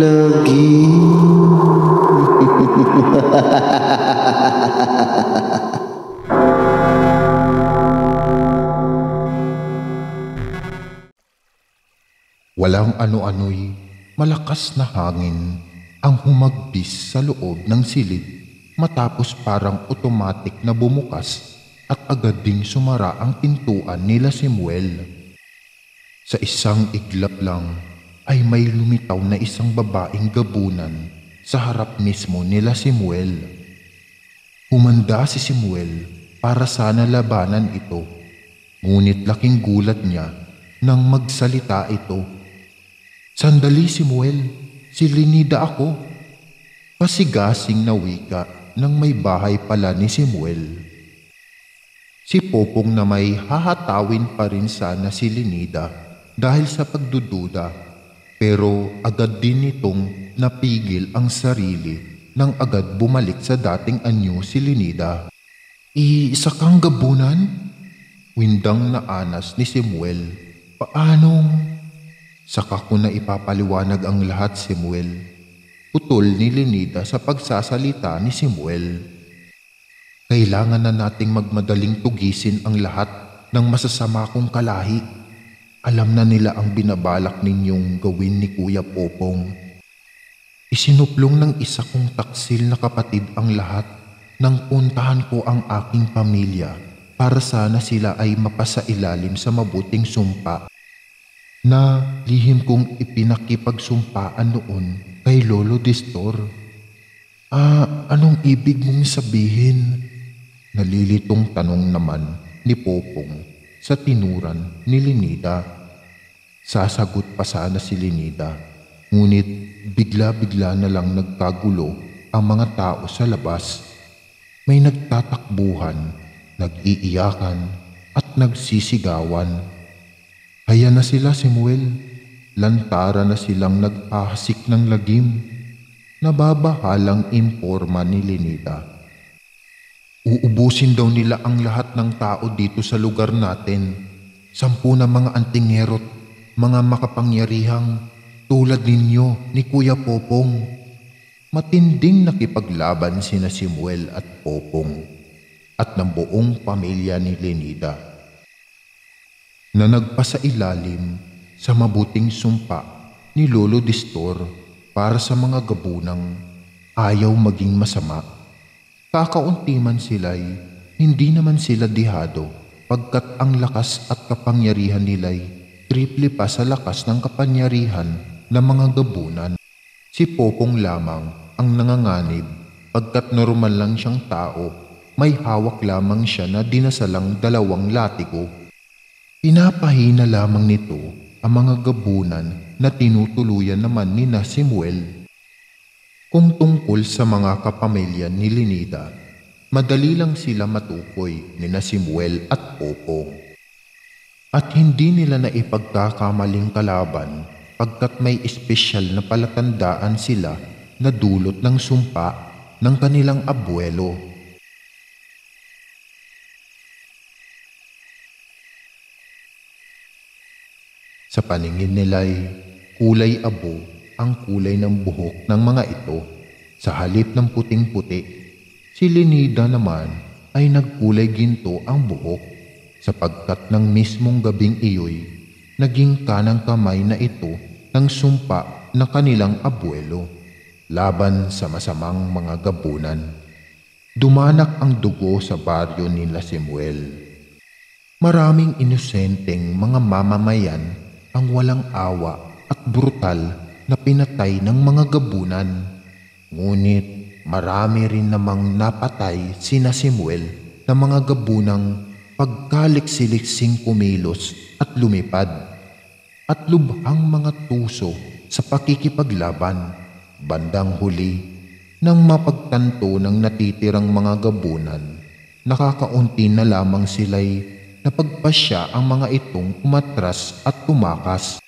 lagi. Walang ano-ano'y malakas na hangin ang humagpis sa loob ng silid matapos parang otomatik na bumukas at agad ding sumara ang pintuan nila Samuel. Sa isang iglap lang ay may lumitaw na isang babaeng gabunan sa harap mismo nila Samuel. Humanda si Samuel para sana labanan ito, ngunit laking gulat niya nang magsalita ito. "Sandali Samuel, si Lenida ako." Pasigasing na wika ng may bahay pala ni Samuel. Si Popong na may hahatawin pa rin sana si Lenida dahil sa pagdududa, pero agad din nitong napigil ang sarili nang agad bumalik sa dating anyo si Lenida. "Isa kang gabunan?" Windang naanas ni Samuel. "Paanong?" "Saka ko na ipapaliwanag ang lahat, Samuel." Putol ni Lenida sa pagsasalita ni Samuel. "Kailangan na nating magmadaling tugisin ang lahat ng masasama kong kalahi. Alam na nila ang binabalak ninyong gawin ni Kuya Popong. Isinuplong ng isa kong taksil na kapatid ang lahat nang puntahan ko ang aking pamilya para sana sila ay mapasailalim sa mabuting sumpa na lihim kong ipinakipagsumpaan noon kay Lolo Destor." Anong ibig mong sabihin?" Nalilitong tanong naman ni Popong sa tinuran ni Lenida. Sasagot pa sana si Lenida, ngunit bigla-bigla na lang nagkagulo ang mga tao sa labas. May nagtatakbuhan, nag-iiyakan at nagsisigawan. "Kaya na sila, Samuel. Lantara na silang nag-ahasik ng lagim." Nababahalang imporma ni Lenida. "Uubusin daw nila ang lahat ng tao dito sa lugar natin. 10 na mga antingerot, mga makapangyarihang tulad ninyo ni Kuya Popong." Matinding nakipaglaban sina Samuel at Popong at ng buong pamilya ni Lenida, na nagpasailalim sa mabuting sumpa ni Lolo Destor para sa mga gabunang ayaw maging masama. Kakaunti man sila'y hindi naman sila dihado pagkat ang lakas at kapangyarihan nila'y triple pa sa lakas ng kapangyarihan ng mga gabunan. Si Popong lamang ang nanganganib pagkat normal lang siyang tao, may hawak lamang siya na dinasalang 2 latigo. Pinapahina lamang nito ang mga gabunan na tinutuluyan naman ni Samuel. Kung tungkol sa mga kapamilya ni Lenida, madali lang sila matukoy ni Samuel at Popong. At hindi nila na ipagkakamaling kalaban pagkat may espesyal na palatandaan sila na dulot ng sumpa ng kanilang abuelo. Sa paningin nila'y kulay abo ang kulay ng buhok ng mga ito sa halip ng puting-puti. Si Lenida naman ay nagkulay ginto ang buhok sapagkat ng mismong gabing iyo'y naging kanang kamay na ito ng sumpa ng kanilang abuelo laban sa masamang mga gabunan. Dumanak ang dugo sa baryo nila Samuel. Maraming inosenteng mga mamamayan ang walang awa at brutal na pinatay ng mga gabunan. Ngunit marami rin namang napatay sina Samuel na mga gabunang pagkaliksiliksing kumilos at lumipad at lubhang mga tuso sa pakikipaglaban. Bandang huli, nang mapagtanto ng natitirang mga gabunan, nakakaunti na lamang sila'y napagpasya ang mga itong umatras at tumakas.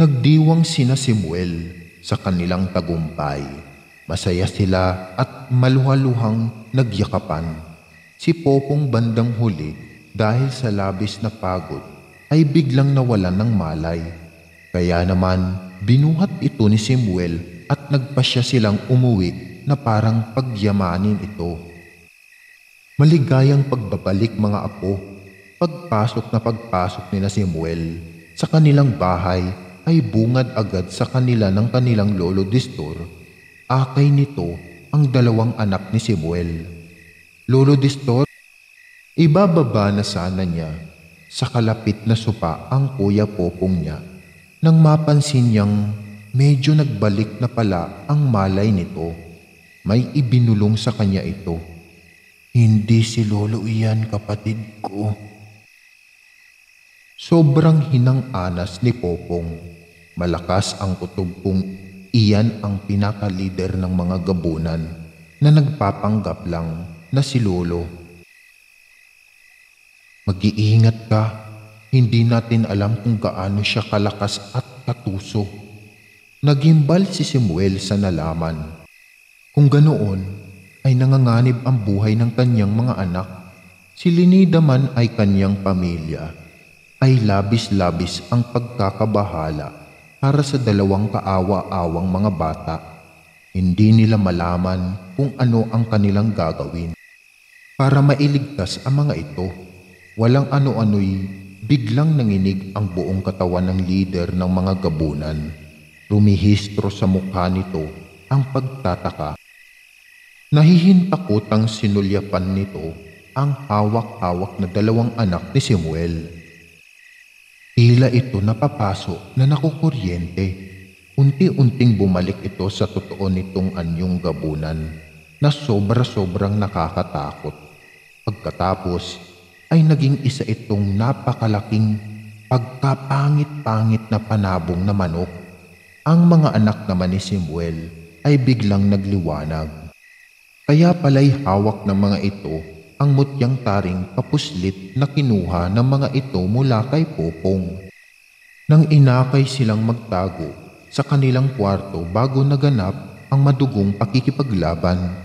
Nagdiwang sina Samuel sa kanilang tagumpay. Masaya sila at maluhaluhang nagyakapan. Si Popong bandang huli dahil sa labis na pagod ay biglang nawalan ng malay. Kaya naman binuhat ito ni Samuel at nagpasya silang umuwi na parang pagyamanin ito. Maligayang pagbabalik mga apo. Pagpasok nila Samuel sa kanilang bahay ay bungad agad sa kanila ng kanilang lolo Distor. Akay nito ang dalawang anak ni Samuel. Lolo Distor, ibababa na sana niya sa kalapit na sopa ang kuya Popong niya nang mapansin niyang medyo nagbalik na pala ang malay nito. May ibinulong sa kanya ito. Hindi si lolo iyan, kapatid ko. Sobrang hinang-anas ni Popong. Malakas ang kutob kung iyan ang pinaka-leader ng mga gabunan na nagpapanggap lang na si lolo. Mag-iingat ka. Hindi natin alam kung gaano siya kalakas at katuso. Nagimbal si Samuel sa nalaman. Kung ganoon ay nanganganib ang buhay ng kanyang mga anak. Si Linida man ay kanyang pamilya. Ay labis-labis ang pagkakabahala para sa dalawang kaawa-awang mga bata. Hindi nila malaman kung ano ang kanilang gagawin. Para mailigtas ang mga ito, walang ano-ano'y biglang nanginig ang buong katawan ng leader ng mga gabunan. Rumihistro sa mukha nito ang pagtataka. Nahihintakotang sinulyapan nito ang hawak-hawak na dalawang anak ni Samuel. Tila ito napapasok na nakukuryente. Unti-unting bumalik ito sa totoo nitong anyong gabunan na sobra-sobrang nakakatakot. Pagkatapos ay naging isa itong napakalaking pagkapangit-pangit na panabong na manok. Ang mga anak naman ni Samuel ay biglang nagliwanag. Kaya pala'y hawak ng mga ito ang mutyang taring kapuslit na kinuha ng mga ito mula kay Popong. Nang inakay silang magtago sa kanilang kwarto bago naganap ang madugong pakikipaglaban,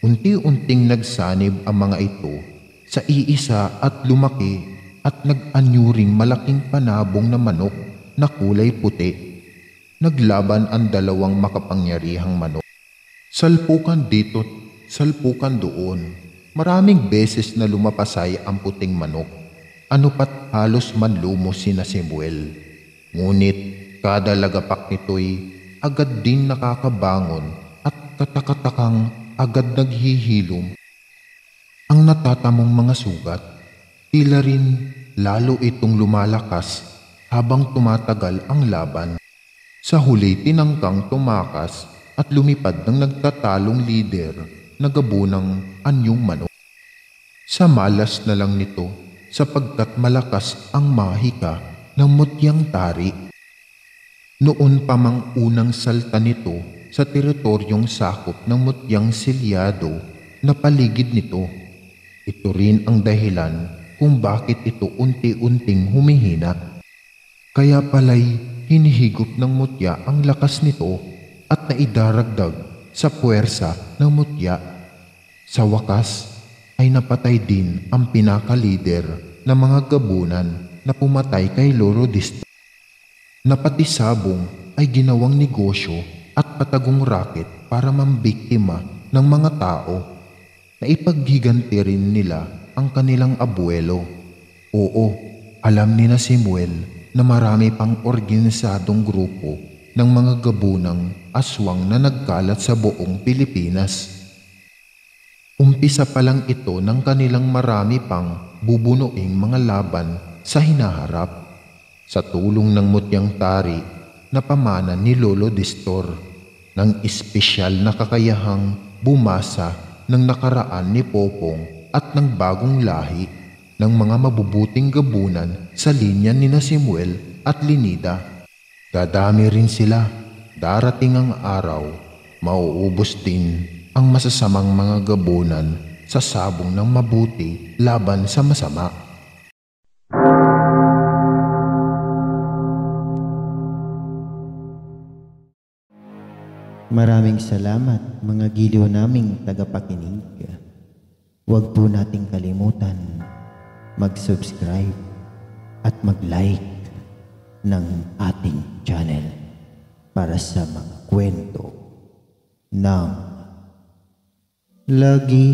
unti-unting nagsanib ang mga ito sa iisa at lumaki at nag-anyuring malaking panabong na manok na kulay puti. Naglaban ang dalawang makapangyarihang manok. Salpukan dito't salpukan doon. Maraming beses na lumapasay ang puting manok. Ano pat halos manlumos sina Samuel. Ngunit kada lagapak nito'y agad din nakakabangon at katakatakang agad naghihilom. Ang natatamong mga sugat, tila rin lalo itong lumalakas habang tumatagal ang laban. Sa huli tinangkang tumakas at lumipad ng nagtatalong leader na gabunang anyong manok. Sa malas na lang nito sapagkat malakas ang mahika ng mutyang tari. Noon pa mang unang salta nito sa teritoryong sakop ng mutyang silyado na paligid nito. Ito rin ang dahilan kung bakit ito unti-unting humihina. Kaya pala'y hinihigop ng mutya ang lakas nito at naidaragdag sa puwersa ng mutya. Sa wakas ay napatay din ang pinaka-leader ng mga gabunan na pumatay kay Lolo Distor. Na pati sabong ay ginawang negosyo at patagong raket para mambiktima ng mga tao. Naipaghiganti rin nila ang kanilang abuelo. Oo, alam ni na Samuel na marami pang organisadong grupo ng mga gabunang aswang na nagkalat sa buong Pilipinas. Umpisa pa lang ito ng kanilang marami pang bubunuing mga laban sa hinaharap. Sa tulong ng mutyang tari na pamana ni Lolo Distor, ng espesyal na kakayahang bumasa ng nakaraan ni Popong at ng bagong lahi ng mga mabubuting gabunan sa linya ni na Samuel at Linida. Dadami rin sila. Darating ang araw, mauubos din ang masasamang mga gabunan sa sabong ng mabuti laban sa masama. Maraming salamat mga giliw naming tagapakinig. Huwag po nating kalimutan mag-subscribe at mag-like ng ating channel. para sa mga kwento ng lagi.